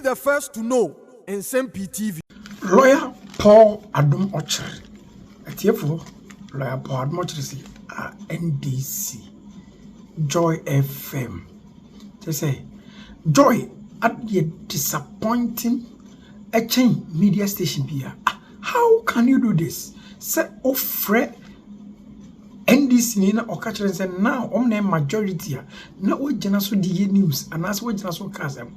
the first to know Nsem-Pii TV. Lawyer Paul Adom Ochre. Atiefo Lawyer Paul Adom Ochre si NDC Joy FM. They say Joy at the disappointing a chain media station here. How can you do this? Say offer NDC nina okachire say now omne majority na we jina so the news and as we jina so kasem.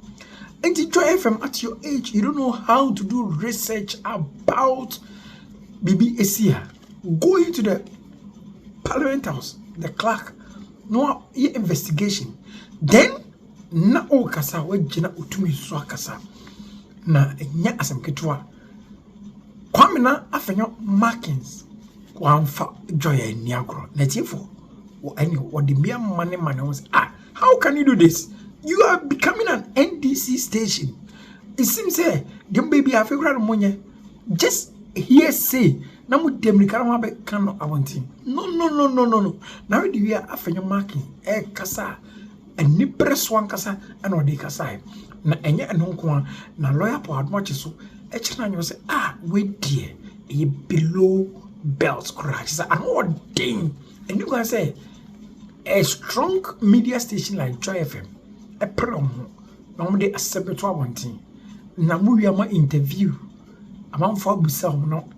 And Joy FM at your age, you don't know how to do research about BBAC. Go into the Parliament House, the clerk, no investigation. Then na o kasa we jina utumi so kasa na nya asem ketwa. Kwame na Afenyo-Markins kwamfa Joy eniagro. Na tifo what the mere money was how can you do this? You are becoming an NDC station. It seems the baby have a money. Just hear say namu demrikara be kano awonti. No. Now do we are Afenyo-Markins kasa and ni press one kasa and odi kasa. Na enye enonko na lawyer Paul Adom Ochre so e chena nyo say wait dear e below belt crash. Say an ding. And you can say a strong media station like Joy FM a prom normally accept to one thing. Na we are interview among for busa no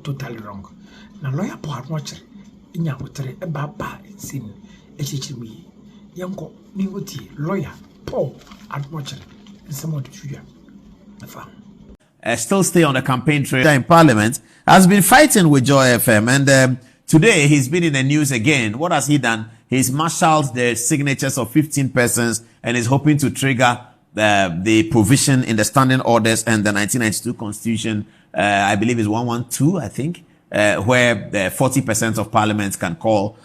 totally wrong. Na lawyer Paul Adom Ochre inya hotere e baba sin e chichimi yanko ningoti lawyer Paul Adom Ochre some of the children. Still stay on the campaign trail in Parliament, has been fighting with Joy FM, and today he's been in the news again. What has he done? He's marshaled the signatures of 15 persons and is hoping to trigger the provision in the standing orders and the 1992 Constitution, I believe is 112, I think, where the 40% of Parliament can call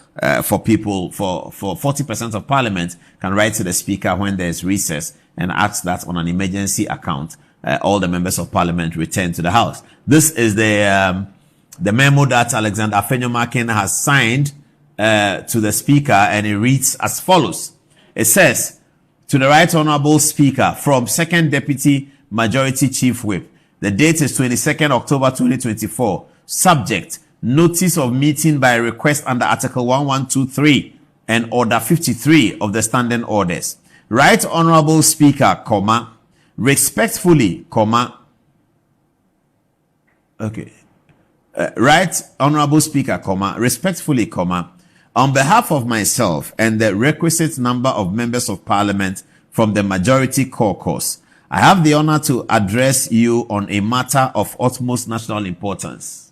for people, for 40% of Parliament can write to the Speaker when there's recess and ask that on an emergency account, all the members of Parliament return to the House. This is the memo that Alexander Afenyo-Markins has signed to the Speaker, and it reads as follows. It says, to the Right Honourable Speaker, from Second Deputy Majority Chief Whip, the date is 22nd October 2024. Subject, notice of meeting by request under Article 1123 and Order 53 of the Standing Orders. Right Honourable Speaker, comma, respectfully, comma, Right Honourable Speaker, comma, respectfully, comma, on behalf of myself and the requisite number of members of Parliament from the Majority Caucus, I have the honour to address you on a matter of utmost national importance.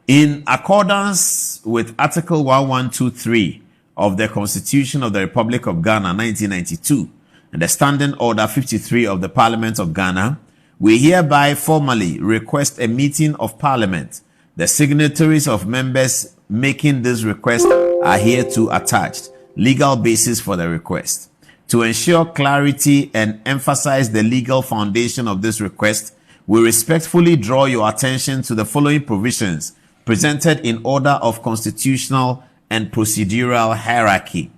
In accordance with Article 1123 of the Constitution of the Republic of Ghana, 1992, and the Standing Order 53 of the Parliament of Ghana, we hereby formally request a meeting of Parliament. The signatories of members making this request are hereto attached. Legal basis for the request. To ensure clarity and emphasize the legal foundation of this request, we respectfully draw your attention to the following provisions presented in order of constitutional and procedural hierarchy.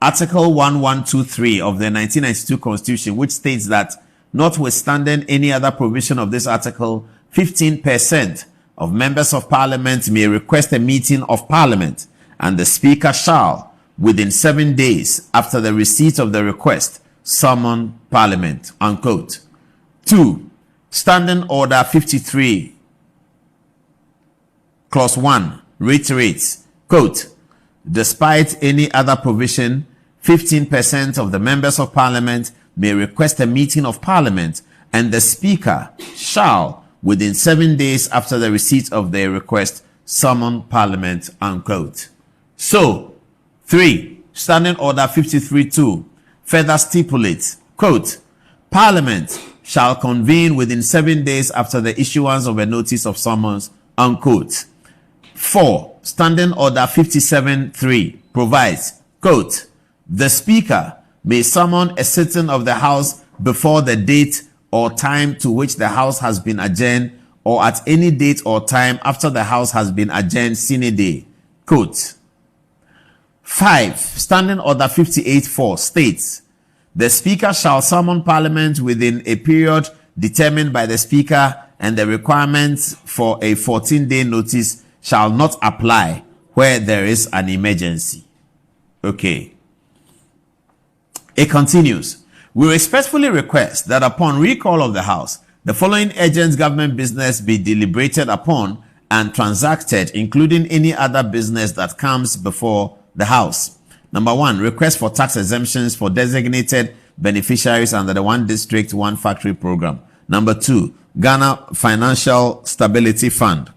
Article 1123 of the 1992 Constitution, which states that, notwithstanding any other provision of this article, 15% of members of Parliament may request a meeting of Parliament, and the Speaker shall, within 7 days after the receipt of the request, summon Parliament, unquote. 2. Standing Order 53, Clause 1, reiterates, quote, despite any other provision, 15% of the members of Parliament may request a meeting of Parliament, and the Speaker shall, within 7 days after the receipt of their request, summon Parliament, unquote. So, 3. Standing Order 53.2 further stipulates, quote, Parliament shall convene within 7 days after the issuance of a notice of summons, unquote. 4. Standing Order 57.3 provides, quote, the Speaker may summon a sitting of the House before the date or time to which the House has been adjourned, or at any date or time after the House has been adjourned sine die. Quote. 5. Standing Order 58.4 states, The Speaker shall summon Parliament within a period determined by the Speaker, and the requirements for a 14-day notice shall not apply where there is an emergency. Okay. It continues. We respectfully request that upon recall of the House, the following urgent government business be deliberated upon and transacted, including any other business that comes before the House. Number 1, request for tax exemptions for designated beneficiaries under the One District, One Factory program. Number 2, Ghana Financial Stability Fund,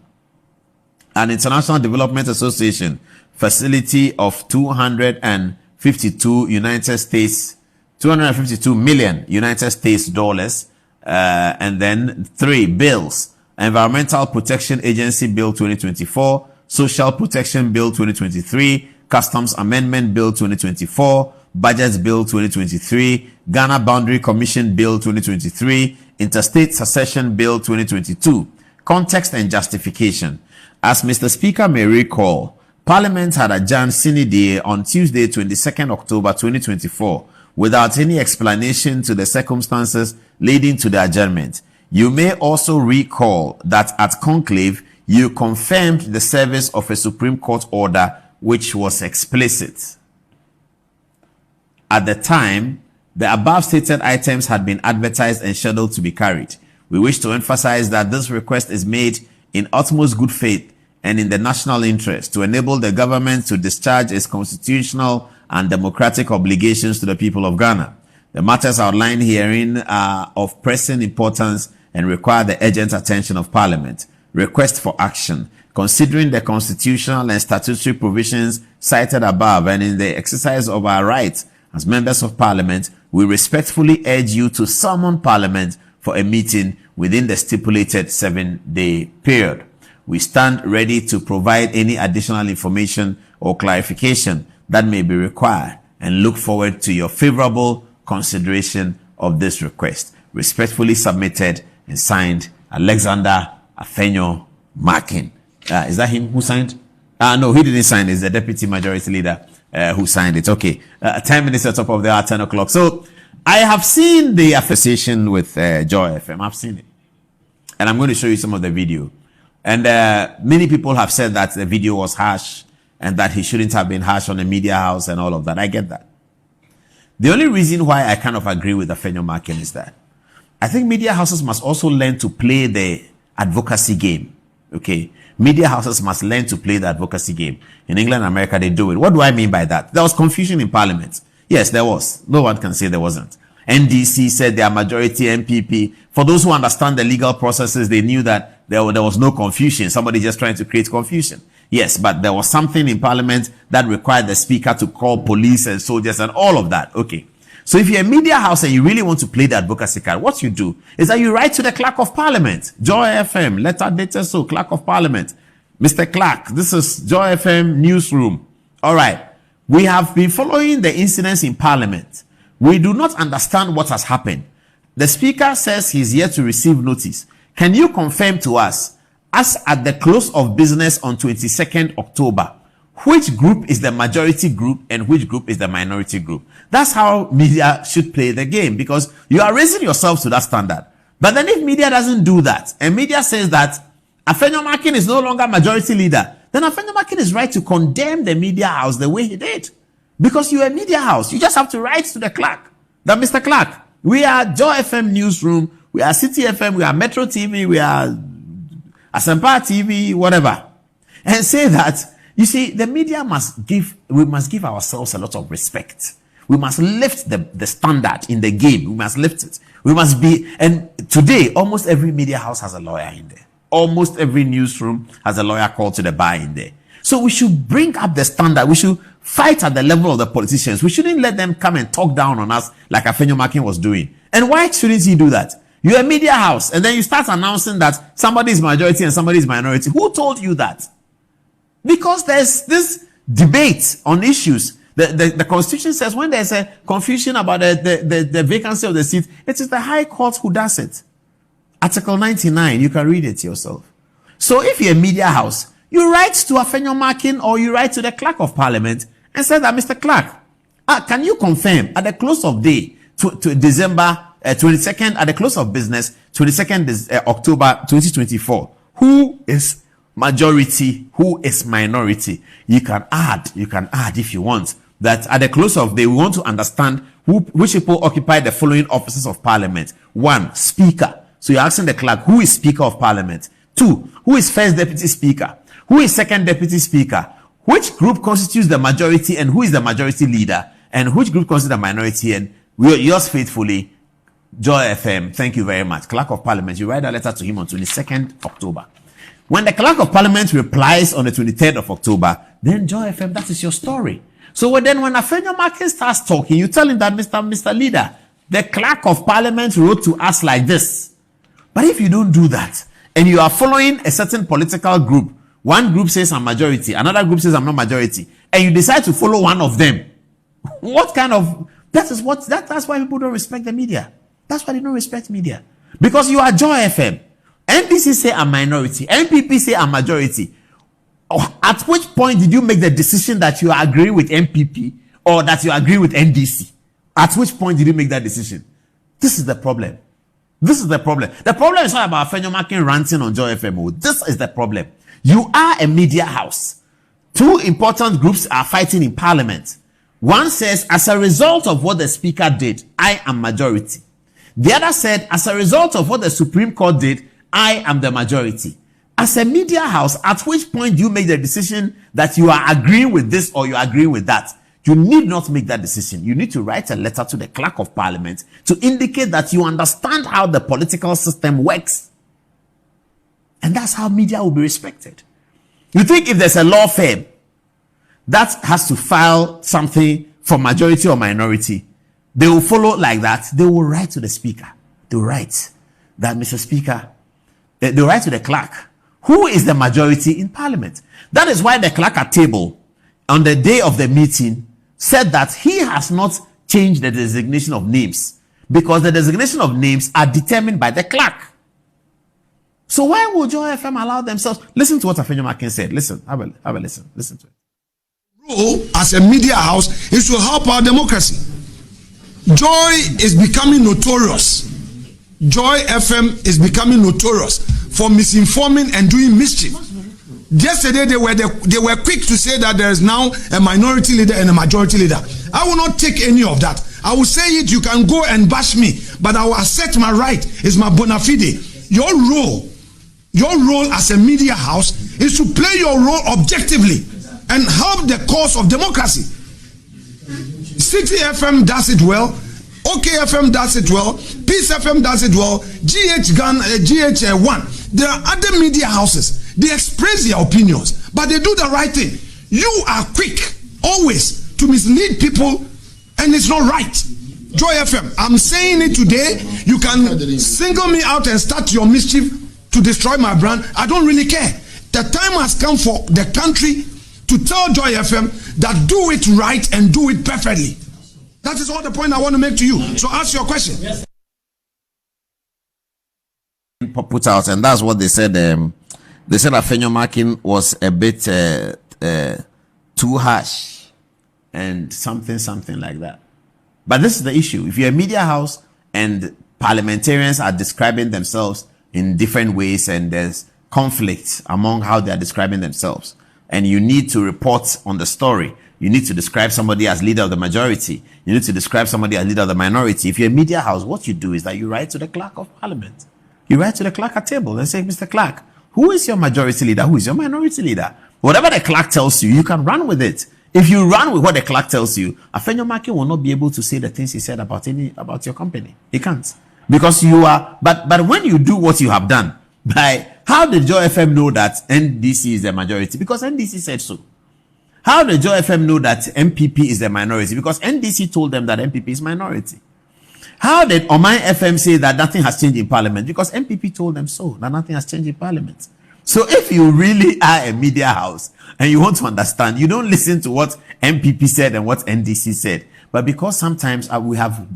an International Development Association facility of 252 million United States dollars. And then 3, bills. Environmental Protection Agency Bill 2024, Social Protection Bill 2023, Customs Amendment Bill 2024, Budget Bill 2023, Ghana Boundary Commission Bill 2023, Interstate Succession Bill 2022. Context and justification. As Mr. Speaker may recall, Parliament had adjourned sine die on Tuesday, 22nd October 2024, without any explanation to the circumstances leading to the adjournment. You may also recall that at conclave, you confirmed the service of a Supreme Court order which was explicit. At the time, the above stated items had been advertised and scheduled to be carried. We wish to emphasize that this request is made in utmost good faith and in the national interest to enable the government to discharge its constitutional and democratic obligations to the people of Ghana. The matters outlined herein are of pressing importance and require the urgent attention of Parliament. Request for action. Considering the constitutional and statutory provisions cited above and in the exercise of our rights as members of Parliament, we respectfully urge you to summon Parliament for a meeting within the stipulated 7-day period. We stand ready to provide any additional information or clarification that may be required and look forward to your favorable consideration of this request. Respectfully submitted and signed, Alexander Afenyo-Markins. Is that him who signed? No, he didn't sign. It's the Deputy Majority Leader who signed it. Okay. 10 minutes at top of the hour, 10 o'clock. So I have seen the association with Joy FM. I've seen it. And I'm going to show you some of the video. And many people have said that the video was harsh and that he shouldn't have been harsh on the media house and all of that. I get that. The only reason why I kind of agree with Afenyo-Markins is that I think media houses must also learn to play the advocacy game. Okay. Media houses must learn to play the advocacy game. In England and America, they do it. What do I mean by that? There was confusion in Parliament. Yes, there was. No one can say there wasn't. NDC said their majority MPP. For those who understand the legal processes, they knew that there was no confusion. Somebody just trying to create confusion. Yes, but there was something in Parliament that required the Speaker to call police and soldiers and all of that. Okay. So if you're a media house and you really want to play the advocacy card, what you do is that you write to the Clerk of Parliament, Joy FM, letter dated so, Clerk of Parliament. Mr. Clerk, this is Joy FM newsroom. All right. We have been following the incidents in Parliament. We do not understand what has happened. The Speaker says he's yet to receive notice. Can you confirm to us, as at the close of business on 22nd October, which group is the majority group and which group is the minority group? That's how media should play the game, because you are raising yourself to that standard. But then if media doesn't do that, and media says that Afenyo-Markins is no longer majority leader, then Afenyo-Markins is right to condemn the media house the way he did. Because you're a media house. You just have to write to the clerk that, Mr. Clerk, we are Joy FM newsroom, we are City FM, we are Metro TV, we are Nsem-Pii TV, whatever. And say that, you see, the media we must give ourselves a lot of respect. We must lift the standard in the game. We must lift it. We must be, and today, almost every media house has a lawyer in there. Almost every newsroom has a lawyer called to the bar in there. So we should bring up the standard. We should fight at the level of the politicians. We shouldn't let them come and talk down on us like Afenyo-Markins was doing. And why shouldn't he do that? You're a media house, and then you start announcing that somebody is majority and somebody is minority. Who told you that? Because there's this debate on issues. The Constitution says when there's a confusion about the vacancy of the seat, it is the High Court who does it. Article 99, you can read it yourself. So if you're a media house, you write to Afenyo-Markins or you write to the Clerk of Parliament and say that, Mr. Clerk, can you confirm at the close of day, to December 22nd, at the close of business, 22nd October 2024. Who is majority? Who is minority? You can add if you want that at the close of, they want to understand which people occupy the following offices of parliament. 1, speaker. So you're asking the clerk, who is speaker of parliament? 2, who is first deputy speaker? Who is second deputy speaker? Which group constitutes the majority and who is the majority leader? And which group constitutes the minority? And yours faithfully, Joy FM. Thank you very much. Clerk of Parliament. You write a letter to him on 22nd October. When the Clerk of Parliament replies on the 23rd of October, then Joy FM, that is your story. So then when Afenyo-Markins starts talking, you tell him that Mr. Leader, the Clerk of Parliament wrote to us like this. But if you don't do that, and you are following a certain political group, one group says I'm majority, another group says I'm not majority, and you decide to follow one of them, what kind of, that's why people don't respect the media. That's why they don't respect media. Because you are Joy FM. NDC say I'm minority. NPP say I'm majority. At which point did you make the decision that you agree with NPP or that you agree with NDC? At which point did you make that decision? This is the problem. This is the problem. The problem is not about Afenyo-Markins ranting on Joy FM. Oh, this is the problem. You are a media house. 2 important groups are fighting in parliament. One says, as a result of what the speaker did, I am majority. The other said, as a result of what the Supreme Court did, I am the majority. As a media house, at which point do you make the decision that you are agreeing with this or you agree with that? You need not make that decision. You need to write a letter to the Clerk of Parliament to indicate that you understand how the political system works. And that's how media will be respected. You think if there's a law firm that has to file something for majority or minority, they will follow like that? They will write to the speaker. They will write that, Mr. Speaker, they will write to the clerk, who is the majority in parliament? That is why the clerk at table on the day of the meeting said that he has not changed the designation of names because the designation of names are determined by the clerk. So why would Joy FM allow themselves? Listen to what Afenyo-Markins said. Listen, have a listen. Listen to it. Role as a media house is to help our democracy. Joy is becoming notorious. Joy FM is becoming notorious for misinforming and doing mischief. Yesterday they were quick to say that there is now a minority leader and a majority leader. I will not take any of that. I will say it, you can go and bash me, but I will assert my right. It's my bona fide. Your role as a media house is to play your role objectively and help the cause of democracy. City FM does it well. OK FM does it well. Peace FM does it well. GH1. There are other media houses. They express their opinions, but they do the right thing. You are quick always to mislead people, and it's not right. Joy FM, I'm saying it today. You can single me out and start your mischief to destroy my brand. I don't really care. The time has come for the country to tell Joy FM that do it right and do it perfectly. That is all the point I want to make to you. So ask your question. Yes. Put out, and that's what they said. They said Afenyo-Markins was a bit too harsh and something like that. But this is the issue. If you're a media house and parliamentarians are describing themselves in different ways and there's conflict among how they are describing themselves, and you need to report on the story, you need to describe somebody as leader of the majority, you need to describe somebody as leader of the minority. If you're a media house, what you do is that you write to the Clerk of Parliament. You write to the clerk at table and say, Mr. Clerk, who is your majority leader? Who is your minority leader? Whatever the clerk tells you, you can run with it. If you run with what the clerk tells you, Afenyo-Markins will not be able to say the things he said about your company. He can't. Because you are, but when you do what you have done, how did Joy FM know that NDC is the majority? Because NDC said so. How did Joy FM know that MPP is the minority? Because NDC told them that MPP is minority. How did Oman FM say that nothing has changed in parliament? Because MPP told them so, that nothing has changed in parliament. So if you really are a media house and you want to understand, you don't listen to what MPP said and what NDC said. But because sometimes we have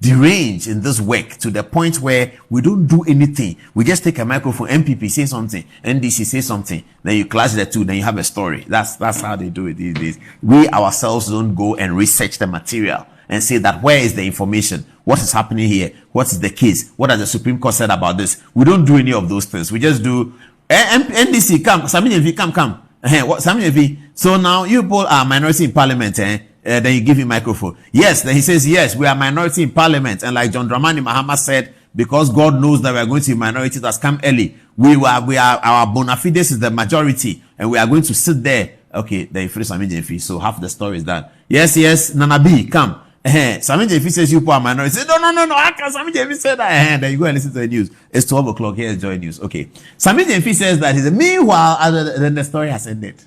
deranged in this work to the point where we don't do anything. We just take a microphone, MPP say something, NDC say something, then you clash the two, then you have a story. That's how they do it these days. We ourselves don't go and research the material and say that where is the information? What is happening here? What is the case? What has the Supreme Court said about this? We don't do any of those things. We just do NDC, come, Nsem-Pii, come. What Nsem-Pii? So now you people are minority in parliament, then you give him microphone. Yes, then he says, yes, we are minority in parliament. And like John Dramani Mahama said, because God knows that we are going to be minority, that's come early. We are our bona fides is the majority, and we are going to sit there. Okay, then you finish Nsem-Pii. So half the story is that. Yes, Nana B, come. Nsem-Pii says you people are minority. Say, no. How can Nsem-Pii say that? Then you go and listen to the news. It's 12 o'clock. Here's Joy News. Okay. Nsem-Pii says that. He said, meanwhile, then the story has ended.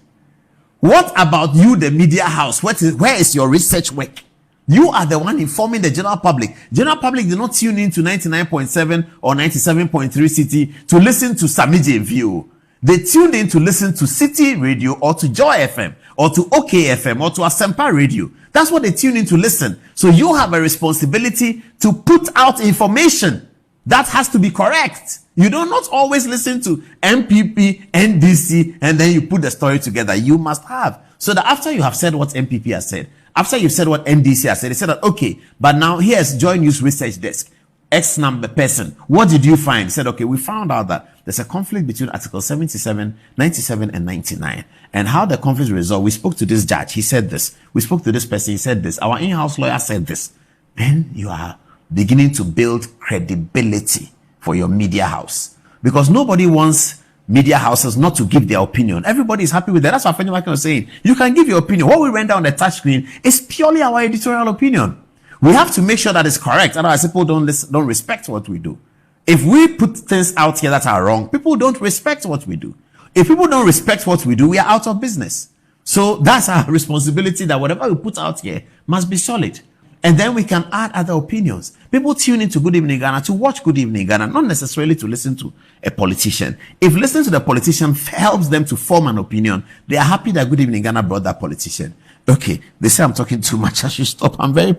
What about you, the media house? Where is your research work? You are the one informing the general public. General public did not tune in to 99.7 or 97.3 City to listen to Nsem-Pii. They tuned in to listen to City Radio or to Joy FM or to OK FM or to Nsem-Pii Radio. That's what they tune in to listen. So you have a responsibility to put out information that has to be correct. You do not always listen to MPP, NDC, and then you put the story together. You must have. So that after you have said what MPP has said, after you've said what NDC has said, they said that, okay, but now here's Joy News Research Desk. X number person. What did you find? He said, okay, we found out that there's a conflict between Article 77, 97, and 99. And how the conflict resolved, we spoke to this judge. He said this. We spoke to this person. He said this. Our in-house lawyer said this. Then you are beginning to build credibility for your media house. Because nobody wants media houses not to give their opinion. Everybody is happy with that. That's what Afenyo-Markins was saying. You can give your opinion. What we render on the touch screen is purely our editorial opinion. We have to make sure that it's correct. Otherwise, people don't respect what we do. If we put things out here that are wrong, people don't respect what we do. If people don't respect what we do, we are out of business. So that's our responsibility, that whatever we put out here must be solid. And then we can add other opinions. People tune into Good Evening Ghana to watch Good Evening Ghana, not necessarily to listen to a politician. If listening to the politician helps them to form an opinion, they are happy that Good Evening Ghana brought that politician. Okay, they say I'm talking too much. I should stop. I'm very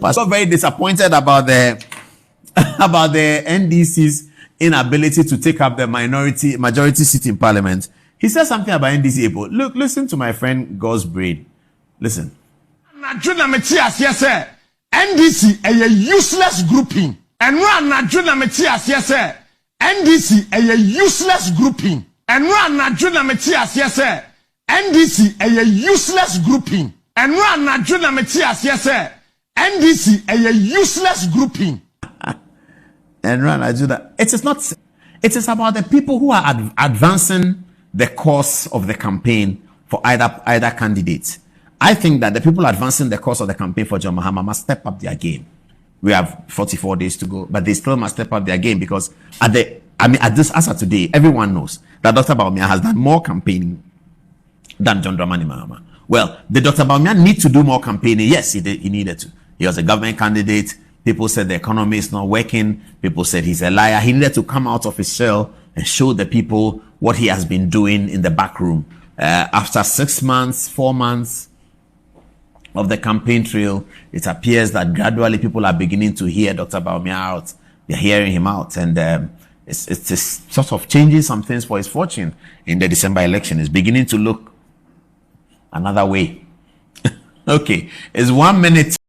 disappointed about the NDC's inability to take up the majority seat in parliament. He said something about NDC people. Look, listen to my friend God's brain. Listen. NDC a useless grouping. And run Najuna Metias, yes, sir. NDC a useless grouping. And run Najuna Metias, yes, sir. NDC a useless grouping. And run Najuna Metias, yes, sir. NDC a useless grouping. And run Najuna. It is about the people who are advancing the course of the campaign for either candidate. I think that the people advancing the course of the campaign for John Mahama must step up their game. We have 44 days to go, but they still must step up their game, because as of today, everyone knows that Dr. Bawumia has done more campaigning than John Dramani Mahama. Well, the Dr. Bawumia need to do more campaigning. Yes, he needed to. He was a government candidate. People said the economy is not working. People said he's a liar. He needed to come out of his shell and show the people what he has been doing in the back room. After 6 months, 4 months of the campaign trail, it appears that gradually people are beginning to hear Dr. Bawumia out. They're hearing him out, and it's sort of changing some things for his fortune in the December election. It's beginning to look another way. Okay, it's 1 minute.